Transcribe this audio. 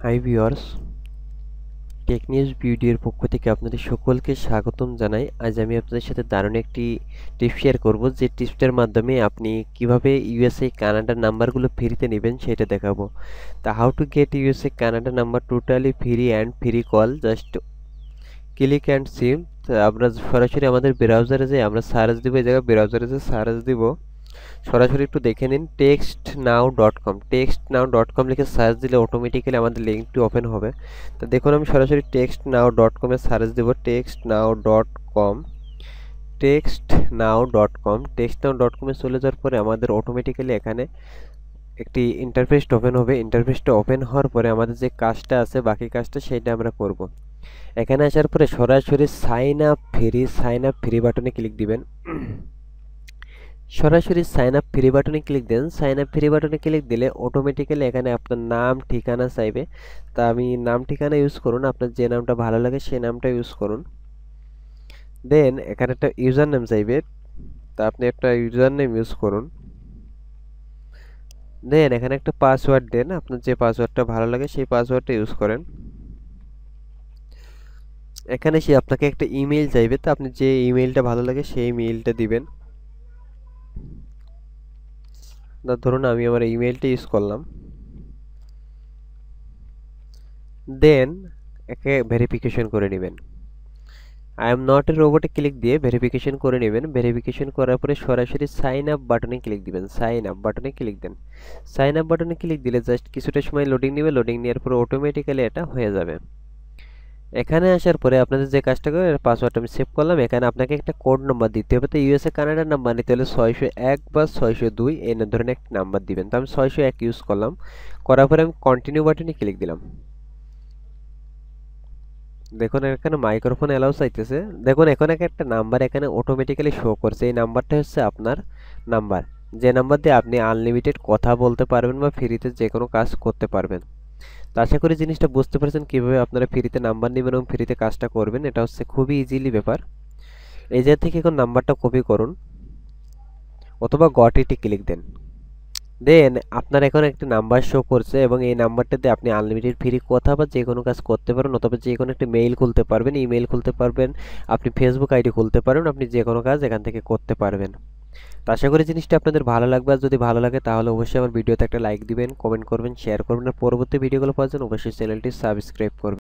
Hi viewers, tech news ভিডিওর পক্ষ থেকে আপনাদের সকলকে স্বাগতম জানাই। আজ আমি আপনাদের সাথে দারুণ একটি টিপস শেয়ার করব, যে টিপসটার মাধ্যমে আপনি কিভাবে ইউএসএ কানাডার নাম্বারগুলো ফ্রিতে নেবেন সেটা দেখাবো। তা how to get USA Canada number totally free and free call, just click and SIM. আমরা সরাসরি আমাদের ব্রাউজারে যাই, আমরা সার্চ দিব, এই জায়গায় ব্রাউজারে যে সার্চ দিব, সরাসরি একটু দেখে নিন textnow.com। textnow.com লিখে সার্চ দিলে অটোমেটিক্যালি আমাদের লিঙ্কটি ওপেন হবে। তো দেখুন, আমি সরাসরি textnow.com এ সার্চ দেব, textnow.com। textnow.com এ চলে যাওয়ার পরে আমাদের অটোমেটিক্যালি এখানে একটি ইন্টারফেস ওপেন হবে। ইন্টারফেসটা ওপেন হওয়ার পরে আমাদের যে কাজটা আছে, বাকি কাজটা সেটা আমরা করব। এখানে আসার পরে সরাসরি সাইন আপ ফ্রি বাটনে ক্লিক দিবেন। সরাসরি সাইন আপ ফ্রি বাটনে ক্লিক দেন। সাইন আপ ফ্রি বাটনে ক্লিক দিলে অটোমেটিক্যালি এখানে আপনার নাম ঠিকানা চাইবে। তা আমি নাম ঠিকানা ইউজ করুন, আপনার যে নামটা ভালো লাগে সেই নামটা ইউজ করুন। দেন এখানে একটা ইউজার নেম চাইবে, তা আপনি একটা ইউজার নেম ইউজ করুন। দেন এখানে একটা পাসওয়ার্ড দেন, আপনার যে পাসওয়ার্ডটা ভালো লাগে সেই পাসওয়ার্ডটা ইউজ করেন। এখানে সে আপনাকে একটা ইমেল চাইবে, তো আপনি যে ইমেলটা ভালো লাগে সেই ইমেলটা দিবেন। ধরুন আমি আমার ইমেলটা ইউজ করলাম। দেন একে ভেরিফিকেশন করে নেবেন। আই এম নট এ রোবটে ক্লিক দিয়ে ভেরিফিকেশন করে নেবেন। ভেরিফিকেশন করার পরে সরাসরি সাইন আপ বাটনে ক্লিক দিবেন। সাইন আপ বাটনে ক্লিক দেন। সাইন আপ বাটনে ক্লিক দিলে জাস্ট কিছুটা সময় লোডিং নেবে। লোডিং নেওয়ার পরে অটোমেটিক্যালি এটা হয়ে যাবে। এখানে আসার পরে আপনাদের যে কাজটা করে, পাসওয়ার্ডটা আমি সেভ করলাম। এখানে আপনাকে একটা কোড নাম্বার দিতে হবে। তো ইউএসএ কানাডার নাম্বার নিতে হলে 601 বা 602 এই ধরনের একটা নাম্বার দিবেন। তো আমি 601 ইউজ করলাম। করার পরে আমি কন্টিনিউ বাটনে ক্লিক দিলাম। দেখুন এখানে মাইক্রোফোন অ্যালাউ চাইতেছে। দেখুন এখন একটা নাম্বার এখানে অটোমেটিক্যালি শো করছে। এই নাম্বারটা হচ্ছে আপনার নাম্বার, যে নাম্বার দিয়ে আপনি আনলিমিটেড কথা বলতে পারবেন বা ফ্রিতে যে কোনো কাজ করতে পারবেন। তো আশা করি জিনিসটা বুঝতে পারছেন কিভাবে আপনারা ফ্রিতে নাম্বার নেবেন এবং ফ্রিতে কাজটা করবেন। এটা হচ্ছে খুবই ইজিলি ব্যাপার। এই জায়গা থেকে এখন নাম্বারটা কপি করুন অথবা গট ইটে ক্লিক দেন। দেন আপনার এখন একটা নাম্বার শো করছে এবং এই নাম্বারটাতে আপনি আনলিমিটেড ফ্রি কথা বা যে কোনো কাজ করতে পারেন, অথবা যে কোনো একটা মেইল খুলতে পারবেন, ইমেল খুলতে পারবেন, আপনি ফেসবুক আইডি খুলতে পারবেন, আপনি যে কোনো কাজ এখান থেকে করতে পারবেন। তো আশা করি জিনিসটা আপনাদের ভালো লাগবে। আর যদি ভালো লাগে তাহলে অবশ্যই আমার ভিডিওতে একটা লাইক দিবেন, কমেন্ট করবেন, শেয়ার করবেন। আর পরবর্তী ভিডিওগুলো পাওয়ার জন্য অবশ্যই চ্যানেলটি সাবস্ক্রাইব করবেন।